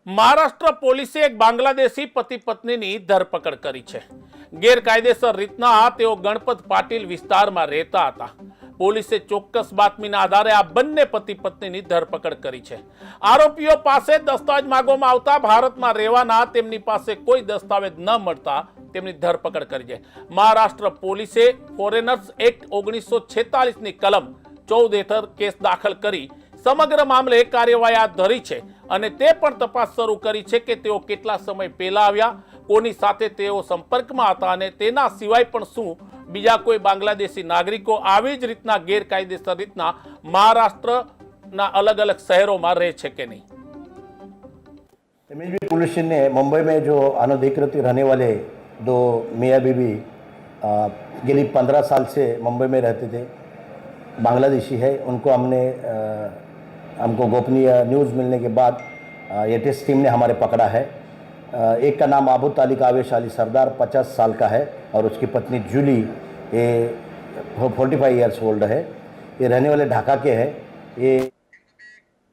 મહારાષ્ટ્ર પોલીસે એક બાંગ્લાદેશી પતિ પત્નીની ધરપકડ કરી છે। ગેરકાયદેસર રીતના તેઓ ગણપત પાટીલ વિસ્તારમાં રહેતા હતા। પોલીસે ચોક્કસ બાતમીના આધારે આ બંને પતિ પત્નીની ધરપકડ કરી છે। આરોપીઓ પાસે દસ્તાવેજ માંગવામાં આવતા ભારતમાં રહેવાના તેમની પાસે કોઈ દસ્તાવેજ ન મળતા તેમની ધરપકડ કરી છે। મહારાષ્ટ્ર પોલીસે ફોરેનર્સ એક્ટ 1946ની કલમ 14 હેઠળ કેસ દાખલ કરી સમગ્ર મામલે કાર્યવાહી હાથ ધરી છે અને તે પણ તપાસ શરૂ કરી છે કે તેઓ કેટલા સમય પહેલા આવ્યા, કોની સાથે તેઓ સંપર્કમાં હતા અને તેના સિવાય પણ શું બીજા કોઈ બાંગ્લાદેશી નાગરિકો આવી જ રીતના ગેરકાયદેસર રીતના મહારાષ્ટ્રના अलग अलग શહેરોમાં રહે છે કે નહીં। एमएचबी पुलिस ने मुंबई में जो अनधिकृत रहने वाले दो मियाँ बीवी गेली 15 साल से मुंबई में रहते थे, बांग्लादेशी है। उनको हमको गोपनीय न्यूज़ मिलने के बाद एटीएस टीम ने हमारे पकड़ा है। एक का नाम आबू तालिक आवेश अली सरदार 50 साल का है और उसकी पत्नी जूली ये 45 ईयर्स ओल्ड है। ये रहने वाले ढाका के हैं। ये